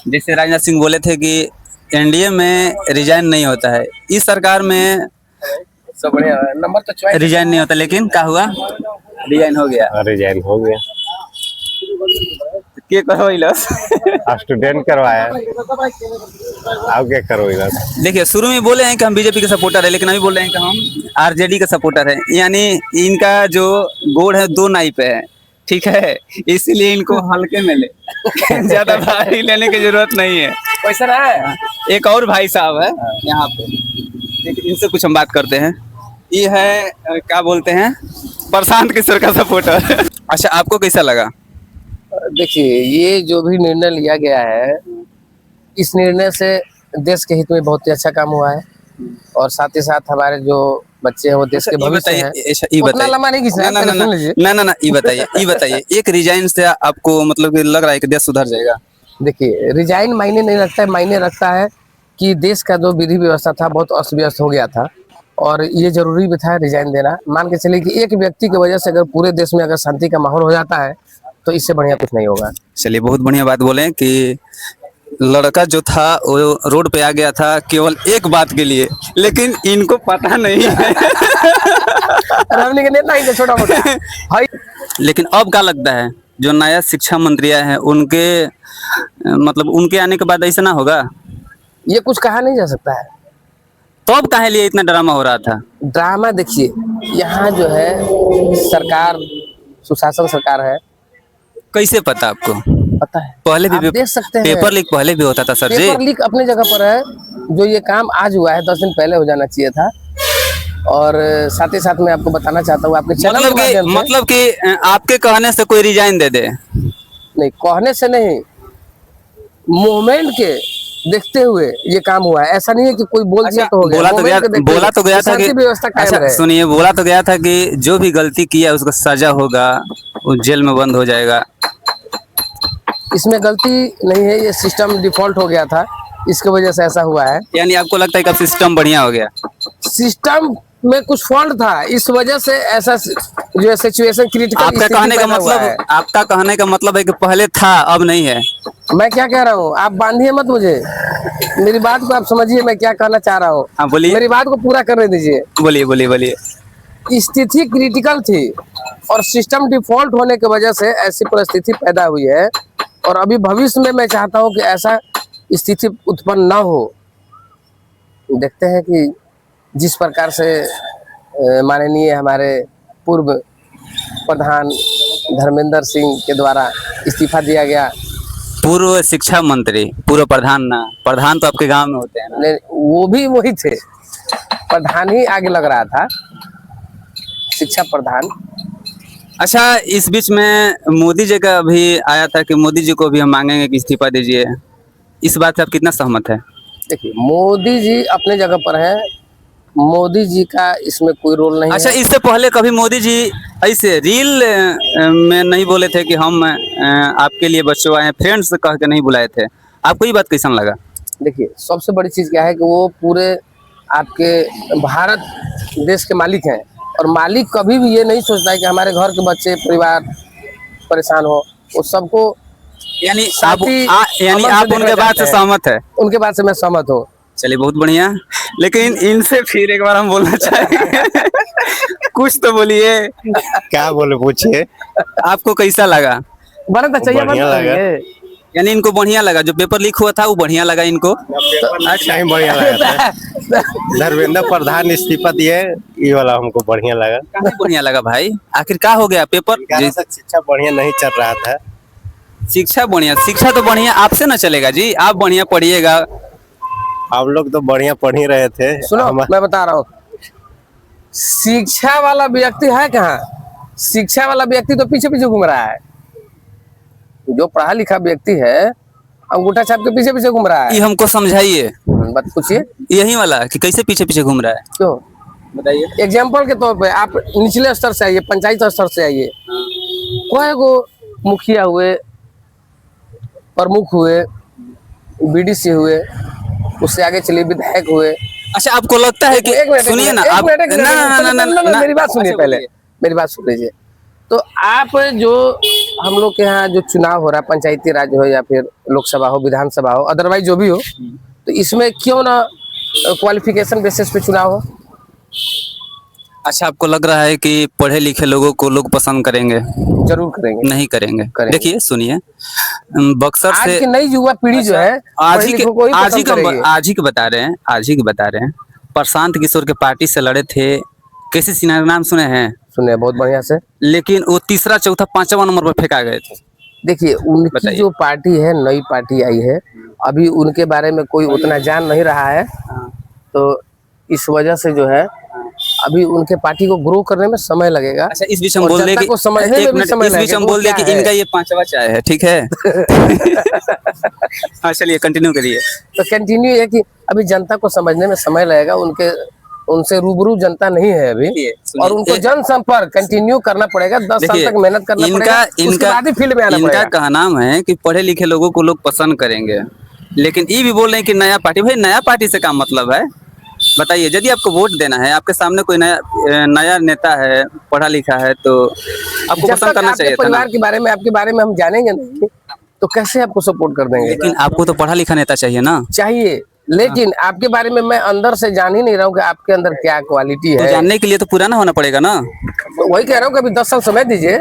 जैसे राजनाथ सिंह बोले थे कि एनडीए में रिजाइन नहीं होता है, इस सरकार में सब बढ़िया है। नंबर तो चॉइस रिजाइन नहीं होता, लेकिन क्या हुआ, रिजाइन हो गया। रिजाइन हो गया। के करो इलाज स्टूडेंट करवाया, अब क्या करो इलाज। देखिए, शुरू में बोले हैं कि हम बीजेपी के सपोर्टर है, लेकिन अभी बोल रहे हैं कि हम आरजेडी के सपोर्टर है। यानी इनका जो गोड़ है दो नाई पे है, ठीक है, इसीलिए इनको हल्के में ले ज्यादा भारी लेने की जरूरत नहीं है। पैसा रहा है। एक और भाई साहब है यहाँ पे, देखिए इनसे कुछ हम बात करते हैं। ये है क्या बोलते हैं, प्रशांत किशोर का सपोर्टर। अच्छा, आपको कैसा लगा? देखिए, ये जो भी निर्णय लिया गया है, इस निर्णय से देश के हित में बहुत ही अच्छा काम हुआ है और साथ ही साथ हमारे जो बच्चे हैं वो देश के भविष्य हैं। ये उतना लंबा नहीं खींचना है, ना पहले सुन लीजिए। ना, ये बताइए एक रिजाइन से आपको मतलब कि लग रहा है कि देश सुधर जाएगा? देखिए, रिजाइन मायने नहीं रखता है, मायने रखता है कि देश का जो विधि व्यवस्था था बहुत अस्त व्यस्त हो गया था और ये जरूरी भी था रिजाइन देना। मान के चलिए कि एक व्यक्ति की वजह से अगर पूरे देश में अगर शांति का माहौल हो जाता है तो इससे बढ़िया कुछ नहीं होगा। चलिए, बहुत बढ़िया बात बोले कि लड़का जो था वो रोड पे आ गया था केवल एक बात के लिए, लेकिन इनको पता नहीं है। हमने के नेता ही छोटा मोटा भाई। लेकिन अब क्या लगता है, जो नया शिक्षा मंत्री आए हैं उनके मतलब उनके आने के बाद ऐसा ना होगा? ये कुछ कहा नहीं जा सकता है। तो अब काहे लिए इतना ड्रामा हो रहा था? ड्रामा देखिए, यहाँ जो है सरकार सुशासन सरकार है। कैसे पता आपको? पता है, पहले भी आप देख सकते हैं। पेपर लीक पहले भी होता था सर जी। पेपर लीक अपने जगह पर है, जो ये काम आज हुआ है 10 दिन पहले हो जाना चाहिए था। और साथ ही साथ मैं आपको बताना चाहता हूँ आपके चैनल के माध्यम से, मतलब कि आपके कहने से कोई रिजाइन दे दे? नहीं, कहने से नहीं, मूवमेंट के देखते हुए ये काम हुआ है। ऐसा नहीं है कि कोई बोल दिया तो हो गया। बोला तो गया था कि व्यवस्था कायम रहे। सुनिए, बोला तो गया था कि जो भी गलती किया उसको सजा होगा, वो जेल में बंद हो जाएगा। इसमें गलती नहीं है, ये सिस्टम डिफॉल्ट हो गया था, इसके वजह से ऐसा हुआ है। यानी आपको लगता है कि अब सिस्टम बढ़िया हो गया? सिस्टम में कुछ फॉल्ट था, इस वजह से ऐसा जो सिचुएशन क्रिटिकल। आपका कहने का मतलब है कि पहले था अब नहीं है? मैं क्या कह रहा हूँ, आप बांधिए मत मुझे, मेरी बात को आप समझिए मैं क्या कहना चाह रहा हूँ। हाँ बोलिए, मेरी बात को पूरा करने दीजिए। बोलिए। स्थिति क्रिटिकल थी और सिस्टम डिफॉल्ट होने की वजह से ऐसी परिस्थिति पैदा हुई है और अभी भविष्य में मैं चाहता हूं कि ऐसा स्थिति उत्पन्न ना हो। देखते हैं कि जिस प्रकार से माननीय हमारे पूर्व प्रधान धर्मेंद्र सिंह के द्वारा इस्तीफा दिया गया। पूर्व शिक्षा मंत्री, पूर्व प्रधान ना, प्रधान तो आपके गांव में होते हैं ना? वो भी वही थे, प्रधान ही आगे लग रहा था, शिक्षा प्रधान। अच्छा, इस बीच में मोदी जी का भी आया था कि मोदी जी को भी हम मांगेंगे कि इस्तीफा दीजिए, इस बात से आप कितना सहमत है? देखिए, मोदी जी अपने जगह पर है, मोदी जी का इसमें कोई रोल नहीं। अच्छा, इससे पहले कभी मोदी जी ऐसे रील में नहीं बोले थे कि हम आपके लिए बच्चों आए हैं, फ्रेंड्स कह के नहीं बुलाए थे? आपको ये बात कैसा लगा? देखिए, सबसे बड़ी चीज क्या है कि वो पूरे आपके भारत देश के मालिक हैं और मालिक कभी भी ये नहीं सोचता है कि हमारे घर के बच्चे परिवार परेशान हो। वो सबको यानी आप उनके बात से सहमत है? उनके बात से मैं सहमत हूँ। चलिए, बहुत बढ़िया। लेकिन इनसे फिर एक बार हम बोलना चाहेंगे कुछ तो बोलिए। क्या बोले, पूछिए। आपको कैसा लगा? बढ़िया लगा। यानी इनको बढ़िया लगा, जो पेपर लीक हुआ था वो बढ़िया लगा इनको? अच्छा ही बढ़िया लगा। धर्मेंद्र प्रधान इस्तीफा दिए, ये वाला हमको बढ़िया लगा। बढ़िया लगा भाई, आखिर क्या हो गया? पेपर शिक्षा बढ़िया नहीं चल रहा था। शिक्षा तो बढ़िया आपसे ना चलेगा जी, आप बढ़िया पढ़िएगा। हम लोग तो बढ़िया पढ़ ही रहे थे। सुनो, मैं बता रहा हूँ, शिक्षा वाला व्यक्ति है कहाँ? शिक्षा वाला व्यक्ति तो पीछे पीछे घूम रहा है। जो पढ़ा लिखा व्यक्ति है अंगूठा छाप के पीछे पीछे घूम रहा है। ये हमको समझाइए, बात पूछिए। यही वाला कि कैसे पीछे पीछे घूम रहा है, क्यों बताइए। एग्जाम्पल के तौर पे आप निचले स्तर से आइए, पंचायत स्तर से आइए, कोई को मुखिया हुए, प्रमुख हुए, बीडीसी हुए, उससे आगे चलिए विधायक हुए। अच्छा, आपको लगता है कि सुनिए ना, आप मेरी बात सुनिए, पहले मेरी बात सुन लीजिए। तो आप जो हम लोग के यहाँ जो चुनाव हो रहा है, पंचायती राज हो या फिर लोकसभा हो, विधानसभा हो, अदरवाइज जो भी हो, तो इसमें क्यों ना क्वालिफिकेशन बेसिस पे चुनाव हो? अच्छा, आपको लग रहा है कि पढ़े लिखे लोगों को लोग पसंद करेंगे? जरूर करेंगे। नहीं करेंगे। करेंगे। देखिए सुनिए, बक्सर आज से की नई युवा पीढ़ी जो है आज पढ़े ही के लिखों को ही आज ही पसंद करेगी। आज ही के बता रहे हैं, आज ही के बता रहे हैं। प्रशांत किशोर के पार्टी से लड़े थे, केसी सिन्हा का नाम सुने हैं? सुने बहुत बढ़िया से। लेकिन वो तीसरा चौथा पांचवा नंबर पर फेंका गए थे। देखिए उनकी बताइए। जो पार्टी है, नई पार्टी आई है, अभी उनके बारे में कोई उतना जान नहीं रहा है, तो इस वजह से जो है अभी उनके पार्टी को ग्रो करने में समय लगेगा। अच्छा, इस बीच हम और बोल दें जनता कि को समझने एक में भी मिनट, समय इस बीच लगेगा हम वो बोल दें क्या कि है। इनका ये पांचवा चाय है, ठीक है? हाँ चलिए कंटिन्यू करिए। तो कंटिन्यू है कि अभी जनता को समझने में समय लगेगा, उनसे रूबरू जनता नहीं है अभी, सुनिए, और उनको जनसंपर्क कंटिन्यू करना पड़ेगा। 10 साल देखिए, तक मेहनत करना पड़ेगा, उसके बाद ही फील्ड में आना इनका पड़ेगा। कहना है कि पढ़े लिखे लोगों को लोग पसंद करेंगे, लेकिन ये भी बोल रहे हैं कि नया पार्टी। भाई नया पार्टी से क्या मतलब है? बताइए, यदि आपको वोट देना है, आपके सामने कोई नया नेता है, पढ़ा लिखा है, तो आपको जब पसंद तक करना आपके चाहिए था ना। परिवार के बारे में, आपके बारे में हम जानेंगे नहीं, तो कैसे आपको सपोर्ट कर देंगे? लेकिन आपको तो पढ़ा लिखा नेता चाहिए ना। चाहिए, लेकिन आपके बारे में मैं अंदर से जान ही नहीं रहा हूँ कि आपके अंदर क्या क्वालिटी तो है। जानने के लिए तो पुराना होना पड़ेगा ना। वही कह रहा हूँ कि अभी 10 साल समय दीजिए।